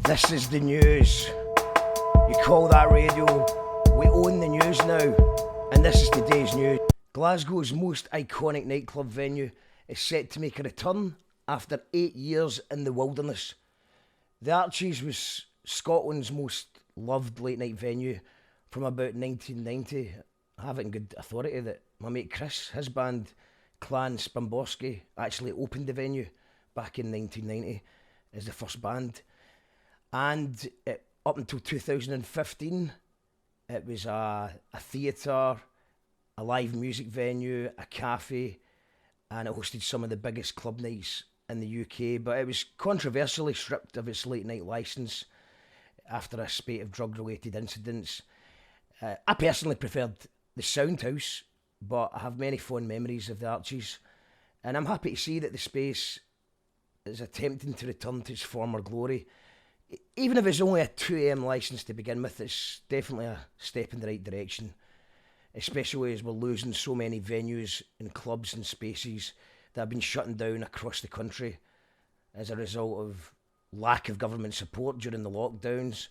This is the news. You call that radio? We own the news now. And this is today's news. Glasgow's most iconic nightclub venue is set to make a return after 8 years in the wilderness. The Archies was Scotland's most loved late night venue from about 1990. I have it in good authority that my mate Chris, his band Clan Spamborski, actually opened the venue back in 1990 as the first band. And up until 2015, it was a theatre, a live music venue, a cafe, and it hosted some of the biggest club nights in the UK. But it was controversially stripped of its late night licence after a spate of drug-related incidents. I personally preferred the Soundhouse, but I have many fond memories of the Archies, and I'm happy to see that the space is attempting to return to its former glory. Even if it's only a 2am licence to begin with, it's definitely a step in the right direction, especially as we're losing so many venues and clubs and spaces that have been shutting down across the country as a result of lack of government support during the lockdowns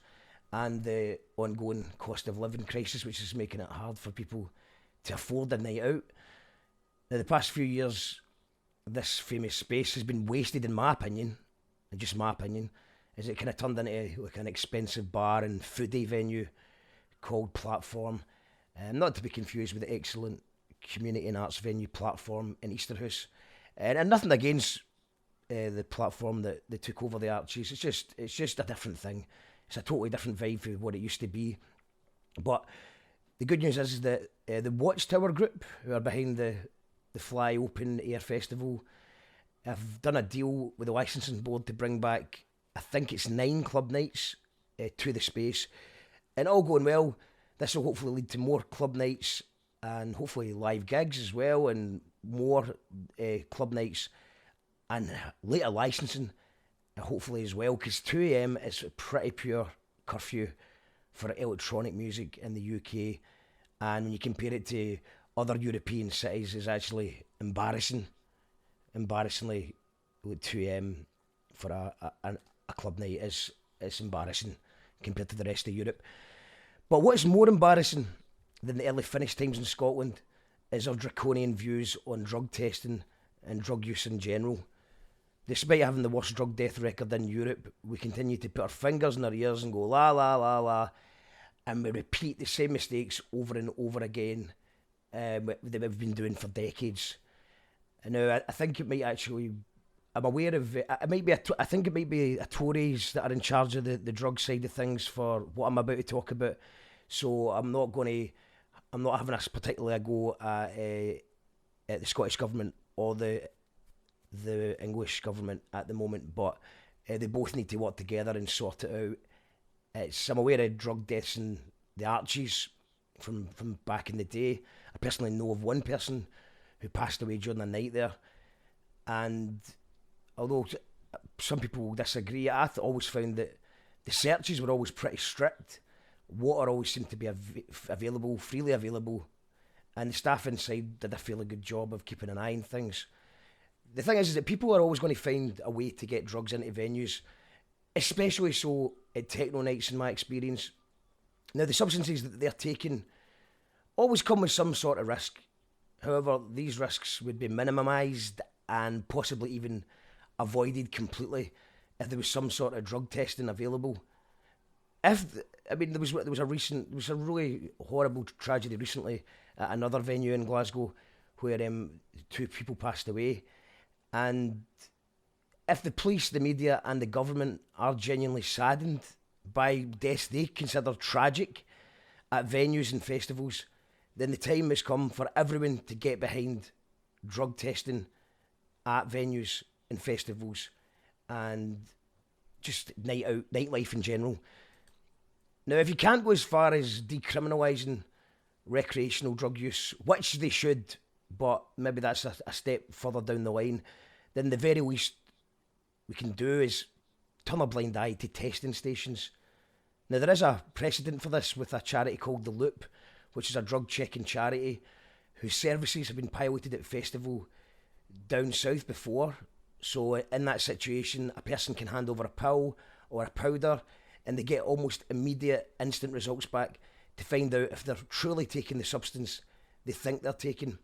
and the ongoing cost of living crisis, which is making it hard for people to afford a night out. Now, the past few years, this famous space has been wasted, in my opinion, and just my opinion, as it kind of turned into like an expensive bar and foodie venue called Platform, not to be confused with the excellent community and arts venue Platform in Easterhouse. And nothing against the Platform that they took over the Archies. It's just a different thing. It's a totally different vibe from what it used to be. But the good news is that the Watchtower Group, who are behind the Fly Open Air Festival, have done a deal with the licensing board to bring back, I think it's 9 club nights to the space. And all going well, this will hopefully lead to more club nights and hopefully live gigs as well, and more club nights and later licensing hopefully as well, because 2am is a pretty pure curfew for electronic music in the UK, and when you compare it to other European cities, it's actually embarrassingly with 2am for a club night is embarrassing compared to the rest of Europe. But what's more embarrassing than the early finish times in Scotland is our draconian views on drug testing and drug use in general. Despite having the worst drug death record in Europe, we continue to put our fingers in our ears and go la la la la, and we repeat the same mistakes over and over again that we've been doing for decades. And now I think it might actually, I'm aware of it might be I think it might be a Tories that are in charge of the drug side of things for what I'm about to talk about. So I'm not having a particularly a go at the Scottish Government or the English Government at the moment, but they both need to work together and sort it out. I'm aware of drug deaths in the Archies from back in the day. I personally know of one person who passed away during the night there, and although some people will disagree, I always found that the searches were always pretty strict. Water always seemed to be freely available, and the staff inside did a fairly good job of keeping an eye on things. The thing is that people are always going to find a way to get drugs into venues, especially so at techno nights, in my experience. Now, the substances that they're taking always come with some sort of risk. However, these risks would be minimised and possibly even avoided completely if there was some sort of drug testing available. There was a really horrible tragedy recently at another venue in Glasgow where 2 people passed away. And if the police, the media and the government are genuinely saddened by deaths they consider tragic at venues and festivals, then the time has come for everyone to get behind drug testing at venues and festivals and just nightlife in general. Now, if you can't go as far as decriminalising recreational drug use, which they should, but maybe that's a step further down the line, then the very least we can do is turn a blind eye to testing stations. Now, there is a precedent for this with a charity called The Loop, which is a drug checking charity whose services have been piloted at festival down south before. So in that situation, a person can hand over a pill or a powder, and they get almost immediate, instant results back to find out if they're truly taking the substance they think they're taking.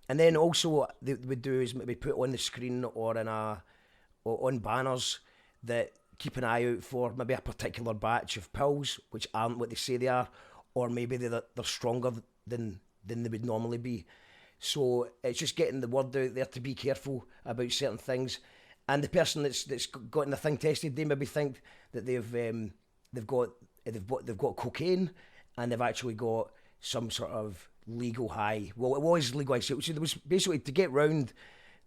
And then also what they would do is maybe put on the screen or on banners that keep an eye out for maybe a particular batch of pills, which aren't what they say they are, or maybe they're stronger than they would normally be. So it's just getting the word out there to be careful about certain things. And the person that's gotten the thing tested, they maybe think that they've got cocaine, and they've actually got some sort of legal high. Well, it was legal high. So there was basically, to get round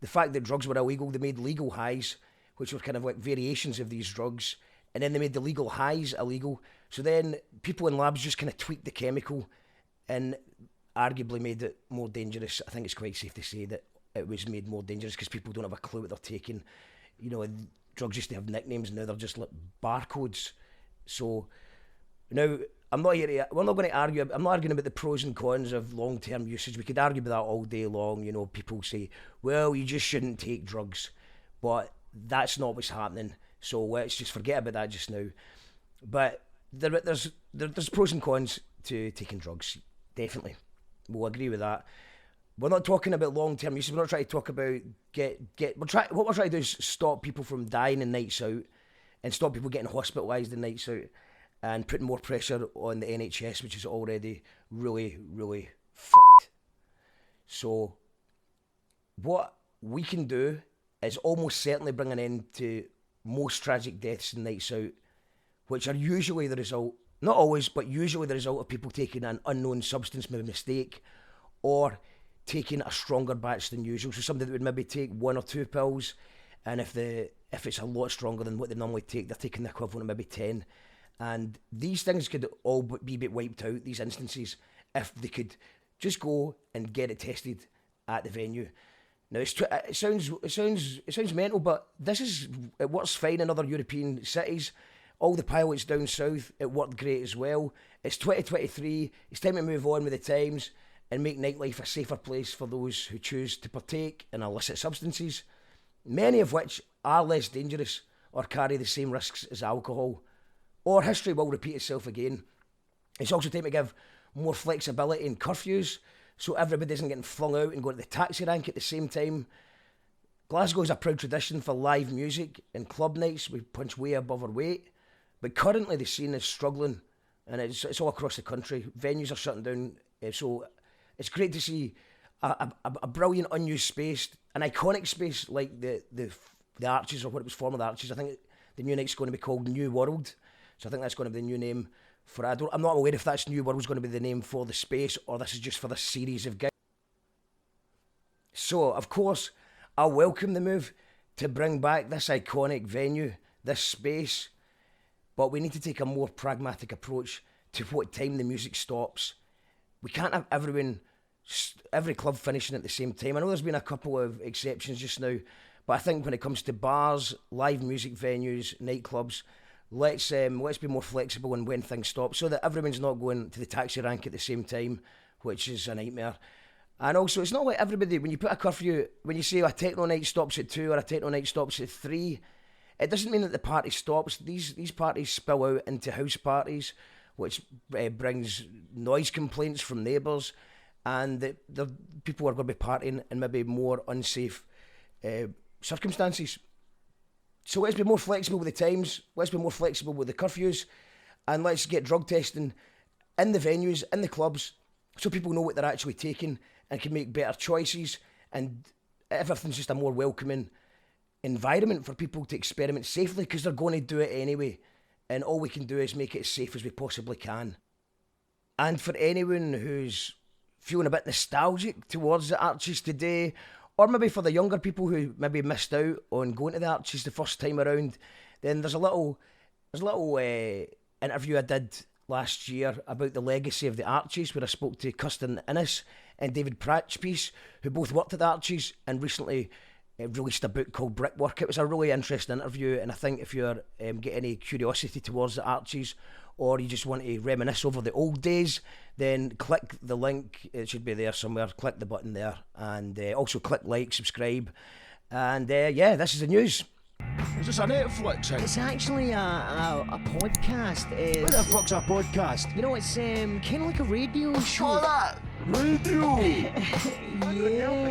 the fact that drugs were illegal, they made legal highs, which were kind of like variations of these drugs, and then they made the legal highs illegal. So then people in labs just kind of tweaked the chemical and arguably made it more dangerous. I think it's quite safe to say that it was made more dangerous because people don't have a clue what they're taking. You know, drugs used to have nicknames, now they're just like barcodes. So now we're not going to argue. I'm not arguing about the pros and cons of long-term usage. We could argue about that all day long. You know, people say, well, you just shouldn't take drugs, but that's not what's happening. So let's just forget about that just now. But there's pros and cons to taking drugs, definitely. We'll agree with that. We're not talking about long-term use. We're not trying to talk about what we're trying to do is stop people from dying in nights out and stop people getting hospitalised in nights out and putting more pressure on the NHS, which is already really, really fucked. So what we can do is almost certainly bring an end to most tragic deaths in nights out, which are usually the result, not always, but usually the result of people taking an unknown substance by mistake, or taking a stronger batch than usual. So somebody that would maybe take 1 or 2 pills, and if it's a lot stronger than what they normally take, they're taking the equivalent of maybe 10. And these things could all be wiped out, these instances, if they could just go and get it tested at the venue. Now it sounds mental, but it works fine in other European cities. All the pilots down south, it worked great as well. It's 2023. It's time to move on with the times and make nightlife a safer place for those who choose to partake in illicit substances, many of which are less dangerous or carry the same risks as alcohol. Or history will repeat itself again. It's also time to give more flexibility in curfews, so everybody isn't getting flung out and going to the taxi rank at the same time. Glasgow is a proud tradition for live music and club nights. We punch way above our weight. But currently the scene is struggling, and it's all across the country. Venues are shutting down, so it's great to see a brilliant unused space, an iconic space like the Arches, or what it was formerly the Arches. I think the new night's going to be called New World, so I think that's going to be the new name for it. I'm not aware if that's New World's going to be the name for the space, or this is just for the series of gigs. So, of course, I welcome the move to bring back this iconic venue, this space, but we need to take a more pragmatic approach to what time the music stops. We can't have every club finishing at the same time. I know there's been a couple of exceptions just now, but I think when it comes to bars, live music venues, nightclubs, let's be more flexible in when things stop, so that everyone's not going to the taxi rank at the same time, which is a nightmare. And also, it's not like everybody, when you put a curfew, when you say a techno night stops at 2 or a techno night stops at 3, it doesn't mean that the party stops. These parties spill out into house parties, which brings noise complaints from neighbours, and the people are going to be partying in maybe more unsafe circumstances. So let's be more flexible with the times, let's be more flexible with the curfews, and let's get drug testing in the venues, in the clubs, so people know what they're actually taking and can make better choices, and everything's just a more welcoming environment for people to experiment safely, because they're going to do it anyway, and all we can do is make it as safe as we possibly can. And for anyone who's feeling a bit nostalgic towards the Arches today, or maybe for the younger people who maybe missed out on going to the Arches the first time around, then there's a little interview I did last year about the legacy of the Arches, where I spoke to Kirsten Innes and David Pratchpiece, who both worked at the Arches and recently released a book called Brickwork. It was a really interesting interview, and I think if you're get any curiosity towards the Arches, or you just want to reminisce over the old days, then click the link. It should be there somewhere. Click the button there, and also click like, subscribe, and this is the news. Is this a Netflix thing? It's actually a podcast. What the fuck's a podcast? It's kind of like a radio show. Oh, that! Radio! Yeah.